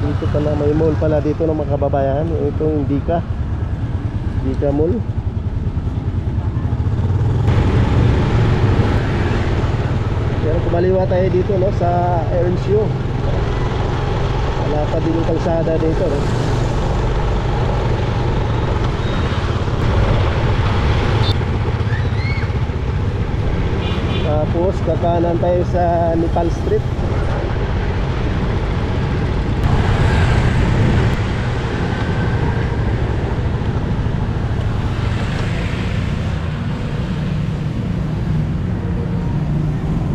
Dito pala, may mall pala dito ng mga kababayan. Itong Dika Mall. Pero kumaliwa tayo dito, no, sa Earnshaw. Wala pa din yung kalsada dito, no? Tapos kakanan tayo sa Nepal Street.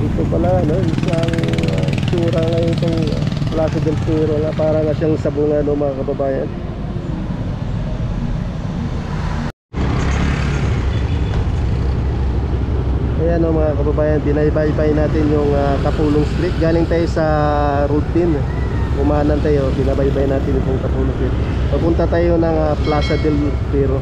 Dito pala, no, isang tsura ngayon itong Plaza del Fierro na para nga siyang sabungan, no, mga kababayan. Ayan, no, mga kababayan, binaybay natin yung Kapulong Street. Galing tayo sa routine, umanan tayo, binabaybay natin itong Kapulong Street. Papunta tayo ng Plaza del Fierro.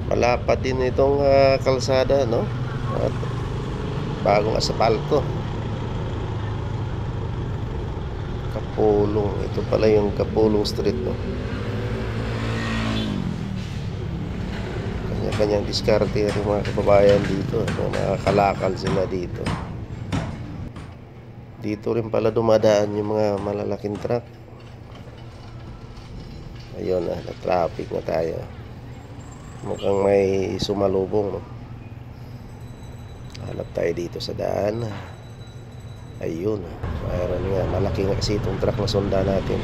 Malapad din itong kalsada, no? At bagong asapalto. Kapulong, ito pala yung Kapulong Street, no? Kanya-kanyang diskarte yung mga kababayan dito, no? Nakakalakal sila dito. Dito rin pala dumadaan yung mga malalaking truck. Ayun, na-traffic na tayo. Mukhang may sumalubong, no? Hanap tayo dito sa daan. Ayun, mayroon nga, malaki nga kasi itong truck na sundan natin.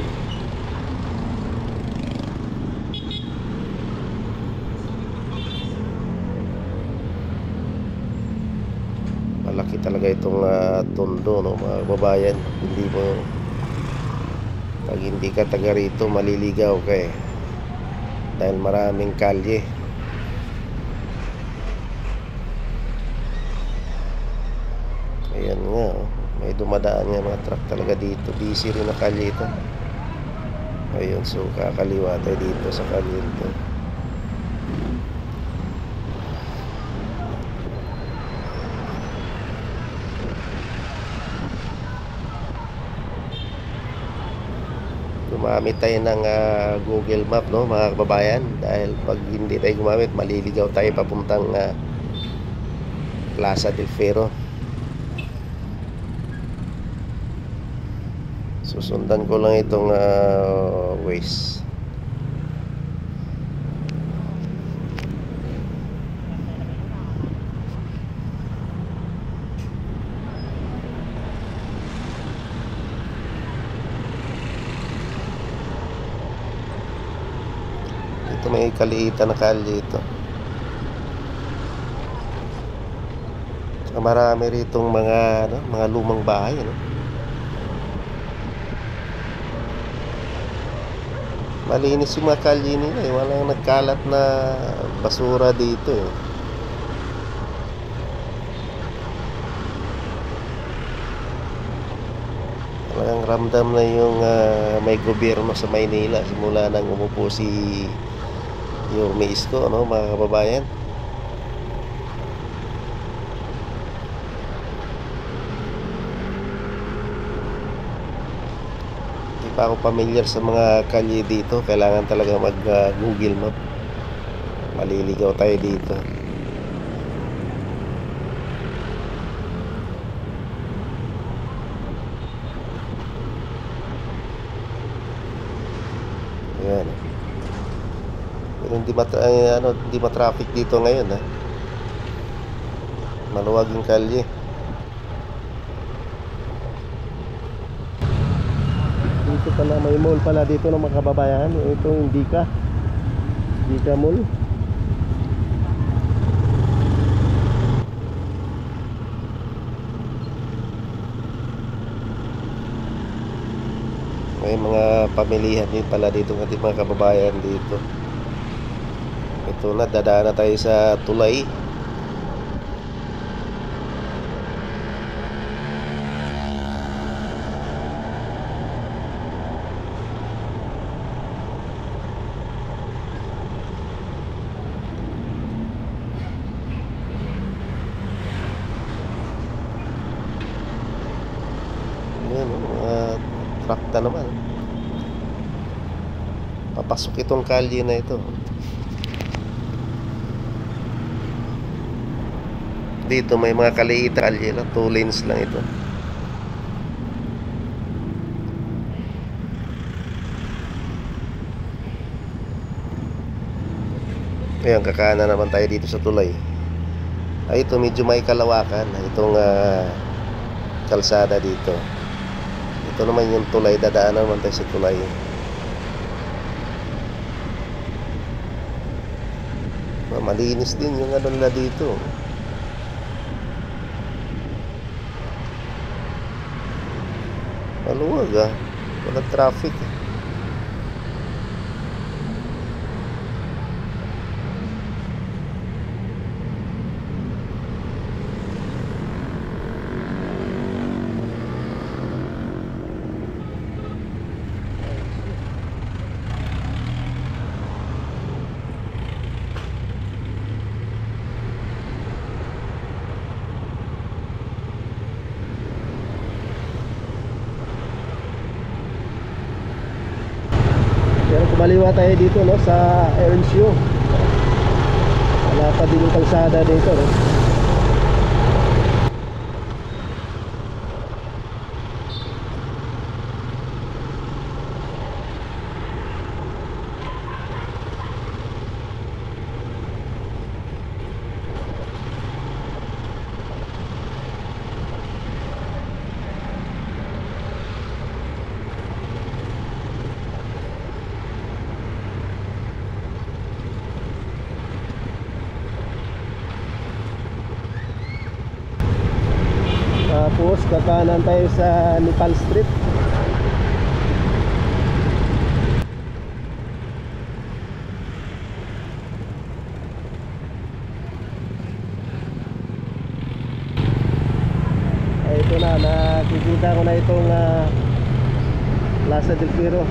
Malaki talaga itong tondo, no, mga kababayan. Hindi mo, pag hindi ka taga rito, maliligaw ka eh, dahil maraming kalye. Ayan nga, oh. May dumadaan nga mga truck talaga dito. Busy rin na kalye ito. Ayun, so kakaliwa tayo dito sa kalye ito. Gumamit tayo ng Google Map, no, mga kababayan, dahil pag hindi tayo gumamit, maliligaw tayo papuntang Plaza del Fierro. Susundan ko lang itong Waze. Ito may kaliitan na kalye ito. Marami ritong mga, ano, mga lumang bahay, ano? Malinis yung mga kalye nila eh. Walang nagkalat na basura dito eh. Talagang ramdam na yung may gobyerno sa Maynila simula nang umupo si Yorme Isko, ano, mga kababayan. Pa ako familiar sa mga kalye dito, kailangan talaga mag Google Map. Maliligaw tayo dito. Ayan. Pero hindi ma-traffic dito ngayon, ha. Maluwag yung kalye. Dito pala, may mall pala dito ng mga kababayan. Itong Dika Mall. May mga pamilihan din pala dito ng ating mga kababayan dito. Ito na, dadaan na tayo sa tulay. Ayan, truck na naman. Papasok itong kalye na ito. Dito may mga kaliit na kalye lang, 2 lanes lang ito. Ayan, kakaanan naman tayo dito sa tulay. Ay, ito medyo may kalawakan itong kalsada dito. Ito naman yung tulay, dadaanan naman tayo sa tulay. Malinis din yung ano nila dito. Maluwag walang traffic. Pero kumaliwa tayo dito, no, sa Erncio. Wala pa din yung kalsada dito, no? Tapos kakanan tayo sa Nepal Street. Ay, ito na, nakikita ko na itong Plaza del Fierro.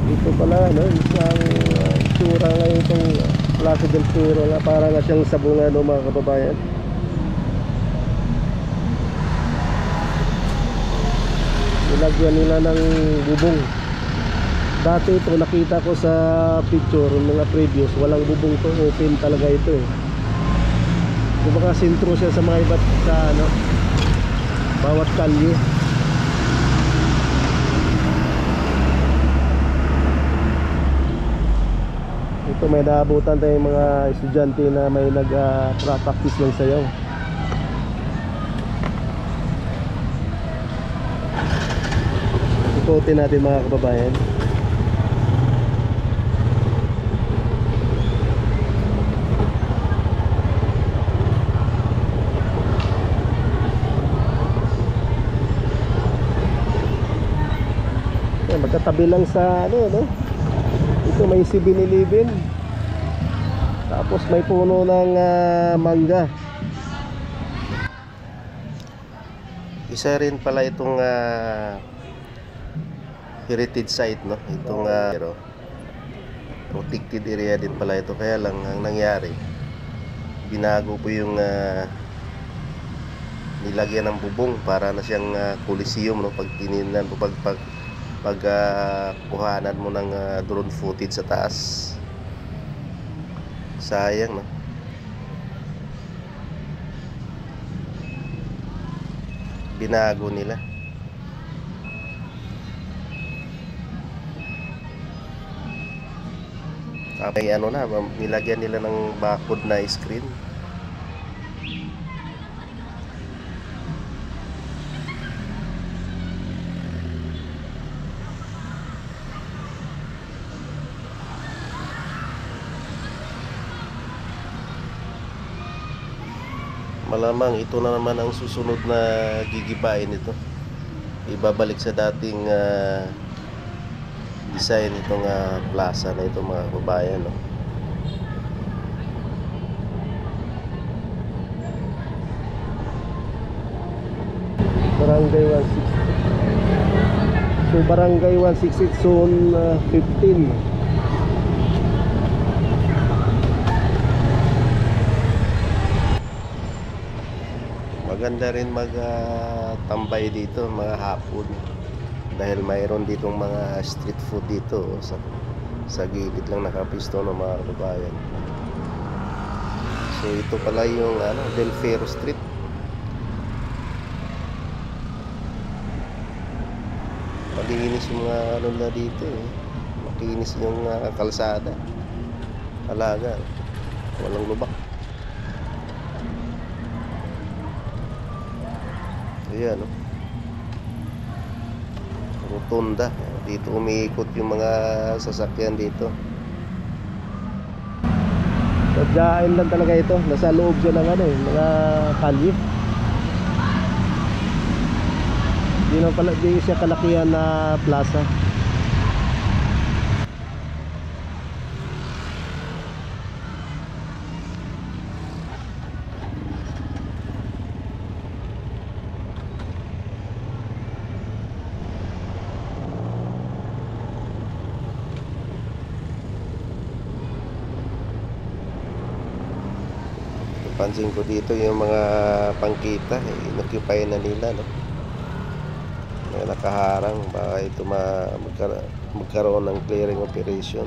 Ito pala, no, isang itsura ngayon itong Plaza del Fierro na para nga siyang sabungan, no, mga kababayan. Nilagyan nila ng bubong. Dati ito nakita ko sa picture, mga previous, walang bubong to, open talaga ito eh. Kumbaga sentro siya sa mga iba't sa ano, bawat kalye. Ito may naabutan tayong mga estudyante na may nag-practice ng sayaw. Ikutin natin mga kababayan. Magkatabi lang sa ano, no? Ito may 7-Eleven. Tapos may puno ng mangga. Isa rin pala itong heritage site, no? Itong pero protected area din pala ito. Kaya lang ang nangyari, binago po yung nilagyan ng bubong para na siyang coliseum, no? Pag tinignan po, pag kuhanan mo ng drone footage sa taas, sayang, no? Binago nila. May ano na, nilagyan nila ng barcode na screen. Malamang ito na naman ang susunod na gigibain nito. ibabalik sa dating design itong plaza na ito mga kababayan, no? Barangay 160. So Barangay 168 Zone 15. Maganda rin magtambay dito mga hapon dahil mayroon ditong mga street food dito sa gilid lang nakapisto ng mga kababayan. So ito pala yung Del Faro Street. Malinis yung mga na dito eh. Makinis yung kalsada. Talaga walang lubak. Ayan, no? Rotunda. Dito umiikot yung mga sasakyan dito. Sadyain lang talaga ito. Nasa loob siya ng mga kalye. Di siya kalakihan na plaza. Pansin ko dito yung mga pangkita inoccupy na nila, no? Mga nakaharang, baka ito magkaroon ng clearing operation.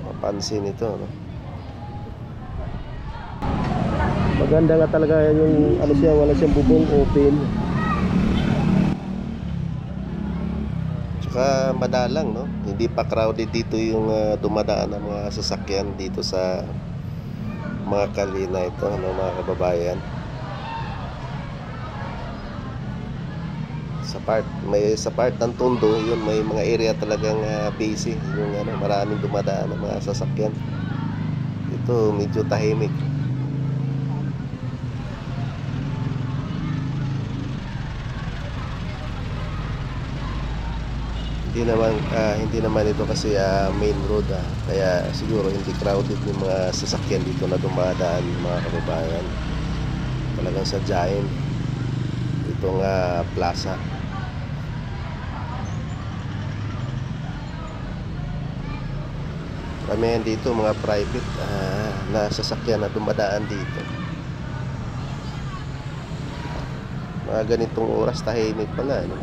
Mapansin ito, no? Maganda nga talaga yung siya, wala siyang bubong, open. Tsaka madalang, no? Hindi pa crowded dito yung dumadaan ng mga sasakyan dito sa mga kalina ito, mga kababayan. Sa part ng Tondo, yun may mga area talagang busy, yung maraming dumadaan ng mga sasakyan. Ito medyo tahimik. Hindi naman ito kasi main road, kaya siguro hindi crowded yung mga sasakyan dito na dumadaan, mga kababayan. Talagang sadyain itong plaza. Karamihan dito mga private na sasakyan na dumadaan dito. Mga ganitong oras tahimik pala, no?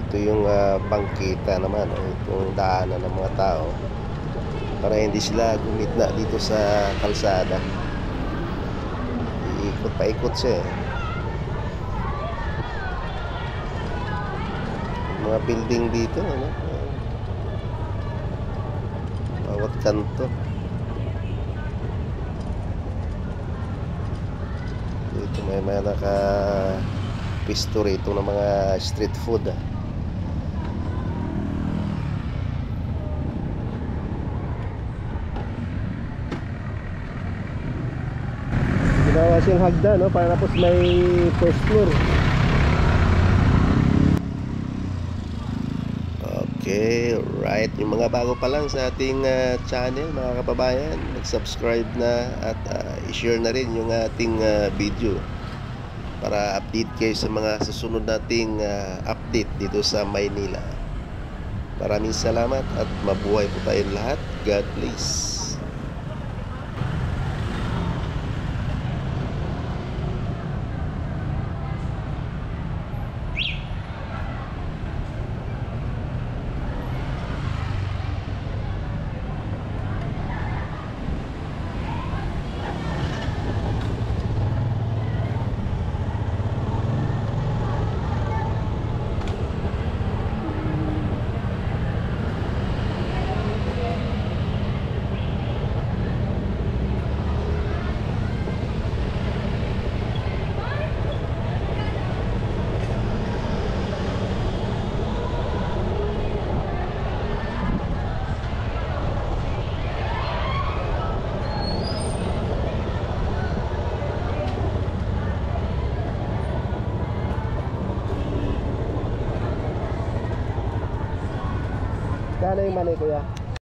Ito yung bangkita naman, itong daanan ng mga tao para hindi sila gumitna dito sa kalsada. Iikot paikot siya, mga building dito, bawat kanto. Dito may mga naka-pisto rito ng mga street food, Ginawa siyang hagdan, no? Para tapos may first floor. Okay, right. Yung mga bago pa lang sa ating channel, mga kababayan, mag-subscribe na at i-share na rin yung ating video para update kayo sa mga susunod nating update dito sa Maynila. Maraming salamat at mabuhay po tayong lahat. God bless. Magkano yung mani kuya?